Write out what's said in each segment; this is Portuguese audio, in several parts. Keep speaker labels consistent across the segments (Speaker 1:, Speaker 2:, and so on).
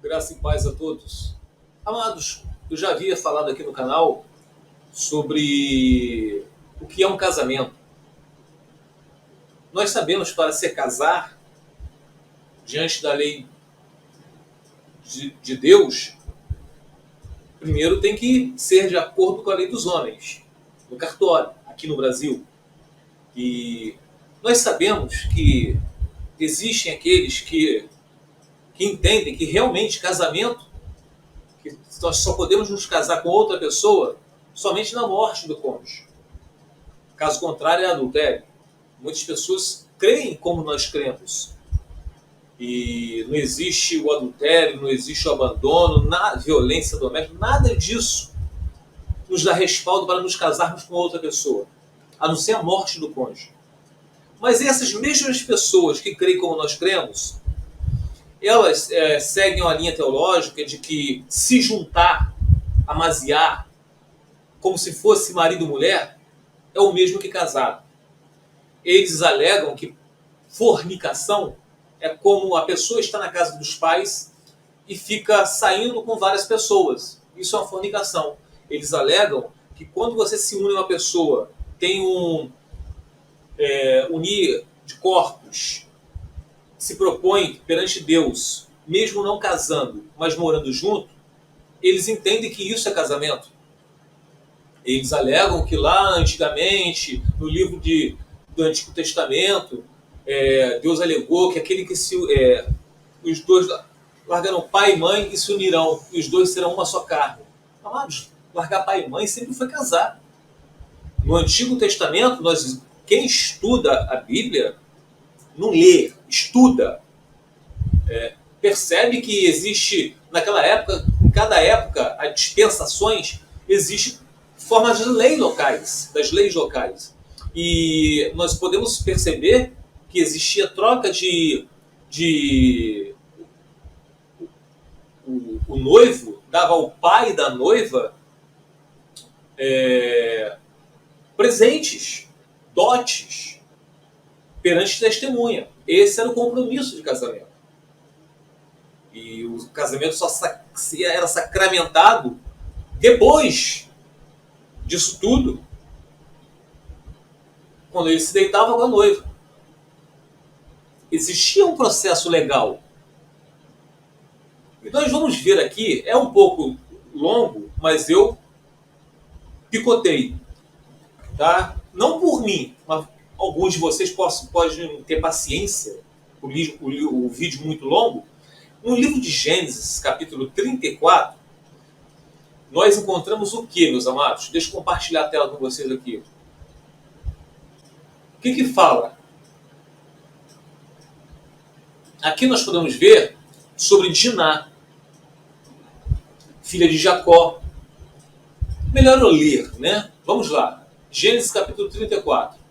Speaker 1: Graça e paz a todos. Amados, eu já havia falado aqui no canal sobre o que é um casamento. Nós sabemos para se casar, diante da lei de Deus, primeiro tem que ser de acordo com a lei dos homens, no cartório, aqui no Brasil. E nós sabemos que existem aqueles que entendem que realmente casamento, que nós só podemos nos casar com outra pessoa somente na morte do cônjuge. Caso contrário, é adultério. Muitas pessoas creem como nós cremos. E não existe o adultério, não existe o abandono, a violência doméstica, nada disso nos dá respaldo para nos casarmos com outra pessoa, a não ser a morte do cônjuge. Mas essas mesmas pessoas que creem como nós cremos, elas seguem uma linha teológica de que se juntar, amaziar, como se fosse marido e mulher, é o mesmo que casar. Eles alegam que fornicação é como a pessoa está na casa dos pais e fica saindo com várias pessoas. Isso é uma fornicação. Eles alegam que quando você se une a uma pessoa, tem unir de corpos, se propõe perante Deus, mesmo não casando, mas morando junto, eles entendem que isso é casamento. Eles alegam que lá antigamente, no livro do Antigo Testamento, Deus alegou que aquele que os dois largarão pai e mãe e se unirão, e os dois serão uma só carne. Amados, largar pai e mãe sempre foi casar. No Antigo Testamento, quem estuda a Bíblia, não lê, estuda, percebe que existe, naquela época, em cada época, as dispensações, existe formas de lei locais, das leis locais. E nós podemos perceber que existia troca o noivo dava ao pai da noiva presentes, dotes, perante testemunha. Esse era o compromisso de casamento. E o casamento só era sacramentado depois disso tudo, quando ele se deitava com a noiva. Existia um processo legal. E nós vamos ver aqui, é um pouco longo, mas eu picotei. Tá? Não por mim, mas alguns de vocês podem ter paciência, o vídeo muito longo. No livro de Gênesis, capítulo 34, nós encontramos o que, meus amados? Deixa eu compartilhar a tela com vocês aqui. O que fala? Aqui nós podemos ver sobre Diná, filha de Jacó. Melhor eu ler, né? Vamos lá. Gênesis capítulo 34.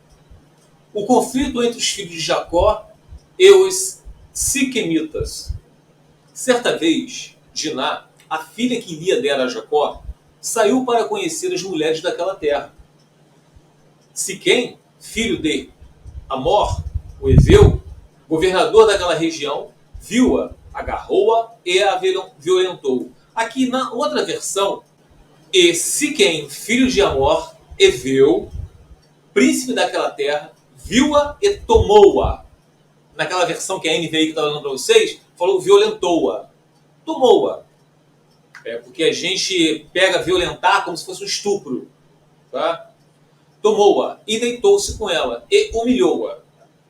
Speaker 1: O conflito entre os filhos de Jacó e os siquemitas. Certa vez, Diná, a filha que Lia dera a Jacó, saiu para conhecer as mulheres daquela terra. Siquém, filho de Amor, o Eveu, governador daquela região, viu-a, agarrou-a e a violentou. Aqui na outra versão, e Siquém, filho de Amor, Eveu, príncipe daquela terra, viu-a e tomou-a. Naquela versão que a NVI que está dando para vocês, falou violentou-a. Tomou-a. Porque a gente pega violentar como se fosse um estupro. Tá? Tomou-a e deitou-se com ela e humilhou-a.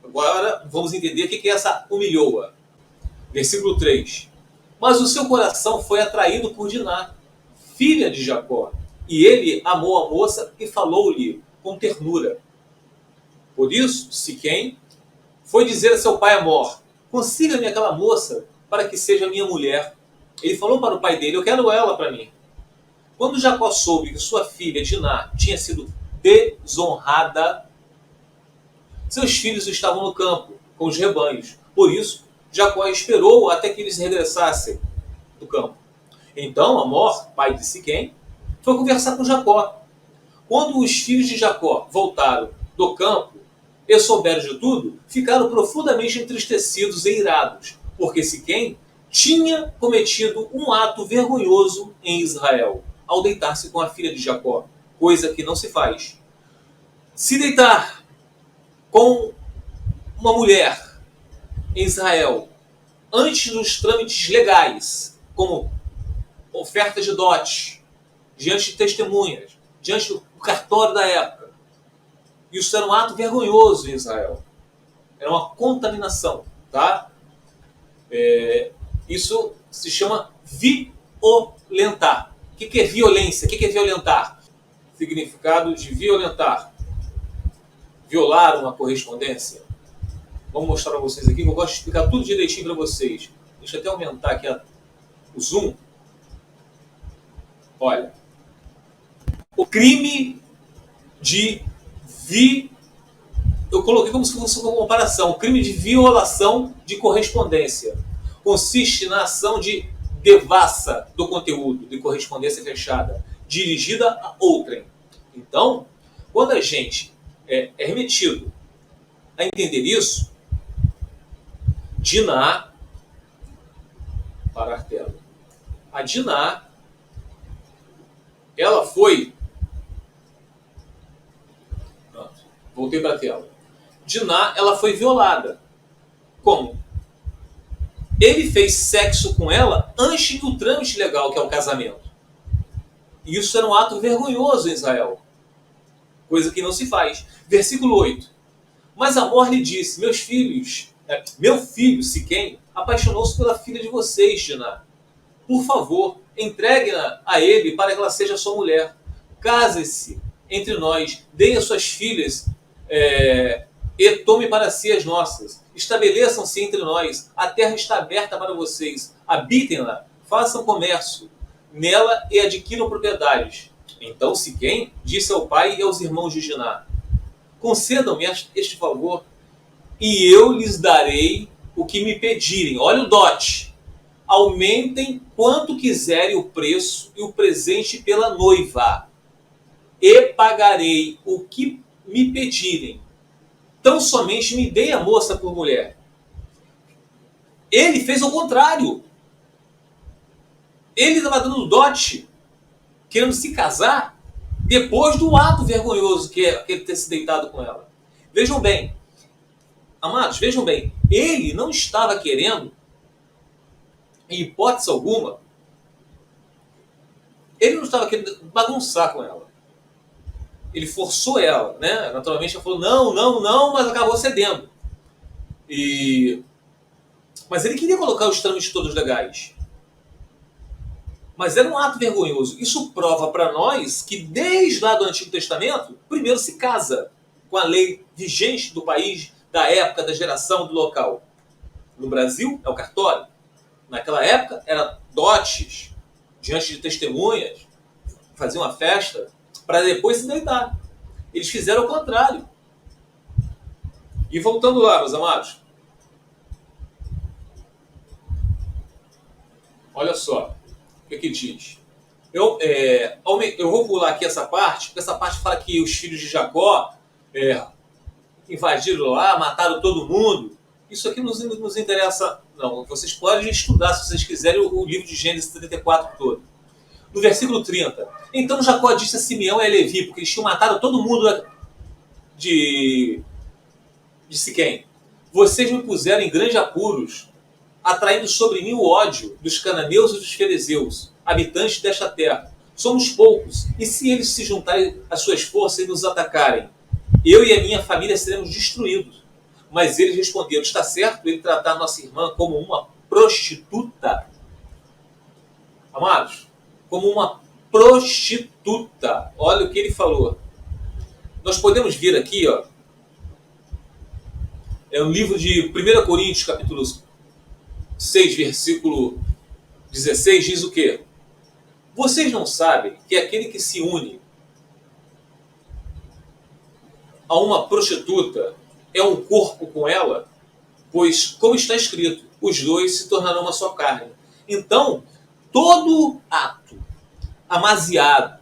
Speaker 1: Agora vamos entender o que é essa humilhou-a. Versículo 3. Mas o seu coração foi atraído por Diná, filha de Jacó, e ele amou a moça e falou-lhe com ternura. Por isso, Siquém foi dizer a seu pai Amor: consiga-me aquela moça para que seja minha mulher. Ele falou para o pai dele: eu quero ela para mim. Quando Jacó soube que sua filha Diná tinha sido desonrada, seus filhos estavam no campo com os rebanhos. Por isso, Jacó esperou até que eles regressassem do campo. Então Amor, pai de Siquém, foi conversar com Jacó. Quando os filhos de Jacó voltaram do campo e souberam de tudo, ficaram profundamente entristecidos e irados, porque Siquém tinha cometido um ato vergonhoso em Israel ao deitar-se com a filha de Jacó, coisa que não se faz. Se deitar com uma mulher em Israel antes dos trâmites legais, como oferta de dote, diante de testemunhas, diante do cartório da época, isso era um ato vergonhoso em Israel. Era uma contaminação, tá? Isso se chama violentar. O que é violência? O que é violentar? Significado de violentar. Violar uma correspondência. Vamos mostrar para vocês aqui, que eu gosto de explicar tudo direitinho para vocês. Deixa eu até aumentar aqui o zoom. Olha. O crime de eu coloquei como se fosse uma comparação. O crime de violação de correspondência consiste na ação de devassa do conteúdo de correspondência fechada, dirigida a outrem. Então, quando a gente é remetido a entender isso, Diná, para a tela. A Diná, ela foi... Pronto, voltei para a tela. Diná, ela foi violada. Como? Ele fez sexo com ela antes do trâmite legal, que é o casamento. E isso era um ato vergonhoso em Israel. Coisa que não se faz. Versículo 8. Mas Amor lhe disse, meu filho Siquém apaixonou-se pela filha de vocês, Diná. Por favor, entregue-a a ele para que ela seja sua mulher. Case-se entre nós, deem as suas filhas e tome para si as nossas. Estabeleçam-se entre nós, a terra está aberta para vocês. Habitem-la, façam comércio nela e adquiram propriedades. Então Siquém disse ao pai e aos irmãos de Diná, concedam-me este favor e eu lhes darei o que me pedirem. Olha o dote. Aumentem quanto quiserem o preço e o presente pela noiva. E pagarei o que me pedirem. Tão somente me deem a moça por mulher. Ele fez o contrário. Ele estava dando dote, querendo se casar, depois do ato vergonhoso que é ele ter se deitado com ela. Vejam bem, amados, vejam bem, ele não estava querendo, em hipótese alguma, ele não estava querendo bagunçar com ela. Ele forçou ela, né? Naturalmente ela falou não, mas acabou cedendo. Mas ele queria colocar os trâmites todos legais. Mas era um ato vergonhoso. Isso prova para nós que desde lá do Antigo Testamento, primeiro se casa com a lei vigente do país, da época, da geração, do local. No Brasil é o cartório. Naquela época era dotes, diante de testemunhas, faziam uma festa para depois se deitar. Eles fizeram o contrário. E voltando lá, meus amados. Olha só o que diz. Eu vou pular aqui essa parte, porque essa parte fala que os filhos de Jacó invadiram lá, mataram todo mundo. Isso aqui não nos interessa, não. Vocês podem estudar, se vocês quiserem, o livro de Gênesis 34 todo. No versículo 30. Então Jacó disse a Simeão e a Levi, porque eles tinham matado todo mundo de Siquém. Vocês me puseram em grandes apuros, atraindo sobre mim o ódio dos cananeus e dos fariseus, habitantes desta terra. Somos poucos, e se eles se juntarem às suas forças e nos atacarem, eu e a minha família seremos destruídos. Mas eles responderam, está certo ele tratar nossa irmã como uma prostituta? Amados, como uma prostituta. Olha o que ele falou. Nós podemos vir aqui, ó. É um livro de 1 Coríntios, capítulo 6, versículo 16, diz o quê? Vocês não sabem que aquele que se une a uma prostituta é um corpo com ela? Pois, como está escrito, os dois se tornarão uma só carne. Então, todo ato amaziado,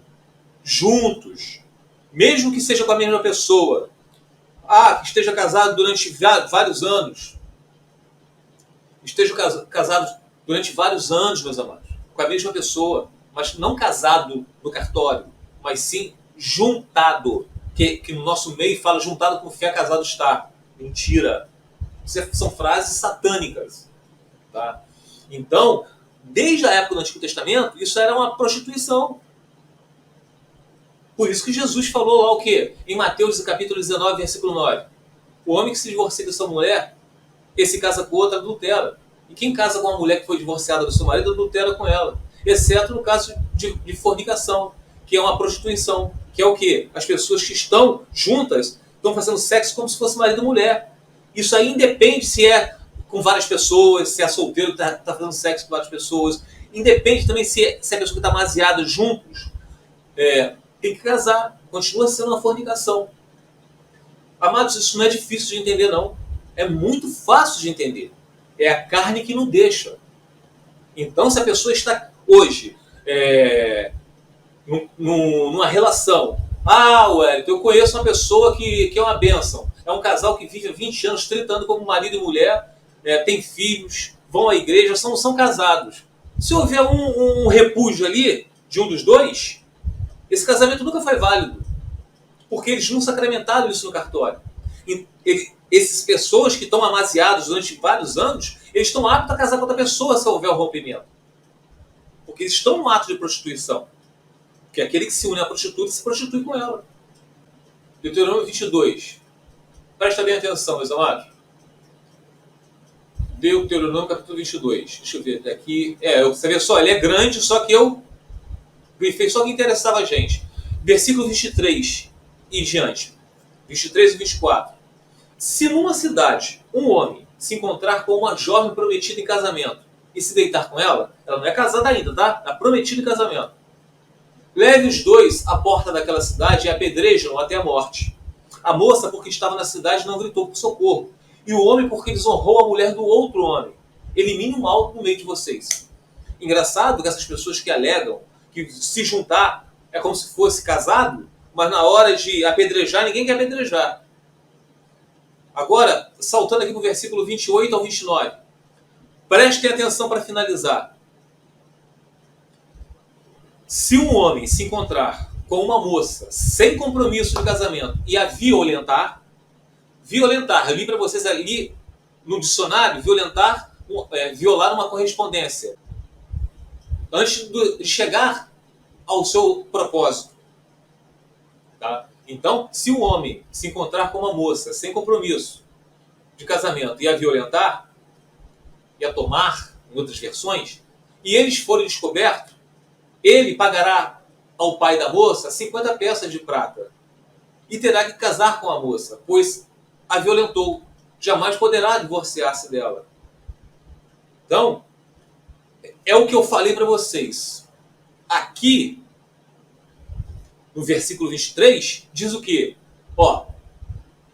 Speaker 1: juntos, mesmo que seja com a mesma pessoa, que esteja casado durante vários anos, esteja casado durante vários anos, meus amados, com a mesma pessoa, mas não casado no cartório, mas sim juntado, que no nosso meio fala juntado com fé casado está. Mentira. São frases satânicas. Tá? Então, desde a época do Antigo Testamento, isso era uma prostituição. Por isso que Jesus falou lá o quê? Em Mateus capítulo 19, versículo 9. O homem que se divorcia da sua mulher, esse casa com outra, adultera. E quem casa com uma mulher que foi divorciada do seu marido, adultera com ela. Exceto no caso de fornicação, que é uma prostituição. Que é o quê? As pessoas que estão juntas estão fazendo sexo como se fosse marido e mulher. Isso aí independe se é com várias pessoas, se é solteiro que está fazendo sexo com várias pessoas. Independe também se é a pessoa que está amaziada juntos. Tem que casar. Continua sendo uma fornicação. Amados, isso não é difícil de entender, não. É muito fácil de entender. É a carne que não deixa. Então, se a pessoa está hoje numa relação... Wellington, eu conheço uma pessoa que é uma bênção. É um casal que vive há 20 anos, 30 anos como marido e mulher, tem filhos, vão à igreja, são casados. Se houver um repúdio ali, de um dos dois, esse casamento nunca foi válido. Porque eles não sacramentaram isso no cartório. Essas pessoas que estão amaziadas durante vários anos, eles estão aptos a casar com outra pessoa se houver um rompimento. Porque eles estão no ato de prostituição. Porque aquele que se une à prostituta se prostitui com ela. Deuteronômio 22. Presta bem atenção, meus amados. Deuteronômio capítulo 22. Deixa eu ver aqui. Você vê só, ele é grande, só que eu grifei só que interessava a gente. Versículo 23 e diante. 23 e 24. Se numa cidade um homem se encontrar com uma jovem prometida em casamento e se deitar com ela, ela não é casada ainda, tá? É prometida em casamento. Leve os dois à porta daquela cidade e apedrejam até a morte. A moça, porque estava na cidade, não gritou por socorro. E o homem, porque desonrou a mulher do outro homem. Elimine o mal no meio de vocês. Engraçado que essas pessoas que alegam que se juntar é como se fosse casado, mas na hora de apedrejar, ninguém quer apedrejar. Agora, saltando aqui para o versículo 28 ao 29. Prestem atenção para finalizar. Se um homem se encontrar com uma moça sem compromisso de casamento e a violentar, eu li para vocês ali no dicionário, violar uma correspondência antes de chegar ao seu propósito. Tá? Então, se um homem se encontrar com uma moça sem compromisso de casamento e a violentar, e a tomar, em outras versões, e eles forem descobertos, ele pagará ao pai da moça 50 peças de prata e terá que casar com a moça, pois a violentou. Jamais poderá divorciar-se dela. Então, é o que eu falei para vocês. Aqui, no versículo 23, diz o quê?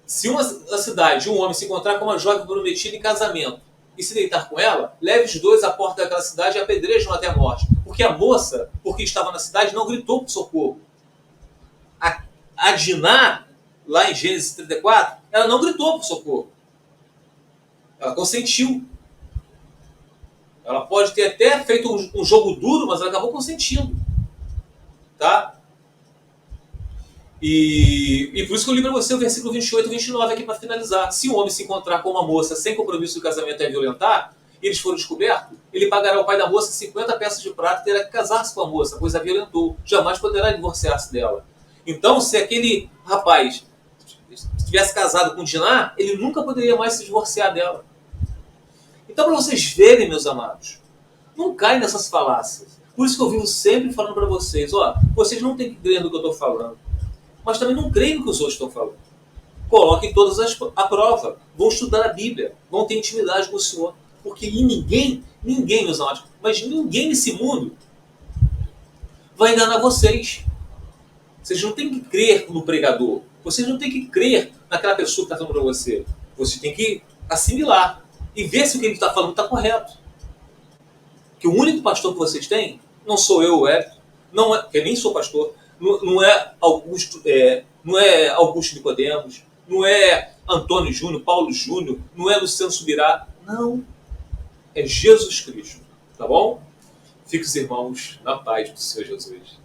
Speaker 1: Se uma cidade, um homem se encontrar com uma jovem prometida em casamento e se deitar com ela, leve os dois à porta daquela cidade e apedrejam até a morte. Porque a moça, porque estava na cidade, não gritou por socorro. A Diná, lá em Gênesis 34, ela não gritou por socorro. Ela consentiu. Ela pode ter até feito um jogo duro, mas ela acabou consentindo. Tá? E por isso que eu li para você o versículo 28 e 29 aqui para finalizar. Se um homem se encontrar com uma moça sem compromisso de casamento e a violentar, e eles forem descobertos, ele pagará ao pai da moça 50 peças de prata e terá que casar-se com a moça, pois a violentou. Jamais poderá divorciar-se dela. Então, se aquele rapaz estivesse casado com Diná, ele nunca poderia mais se divorciar dela. Então, para vocês verem, meus amados, não caem nessas falácias. Por isso que eu vivo sempre falando para vocês, vocês não têm que crer no que eu estou falando, mas também não creem no que os outros estão falando. Coloquem todas à prova. Vão estudar a Bíblia. Vão ter intimidade com o Senhor. Porque ninguém, meus amados, mas ninguém nesse mundo vai enganar vocês. Vocês não têm que crer no pregador. Vocês não têm que crer naquela pessoa que está falando para você. Você tem que assimilar e ver se o que ele está falando está correto. Que o único pastor que vocês têm não sou eu, não é, que eu nem sou pastor, não é Augusto, não é Augusto Nicodemos, não é Antônio Júnior, Paulo Júnior, não é Luciano Subirá, não. É Jesus Cristo. Tá bom? Fique os irmãos na paz do Senhor Jesus.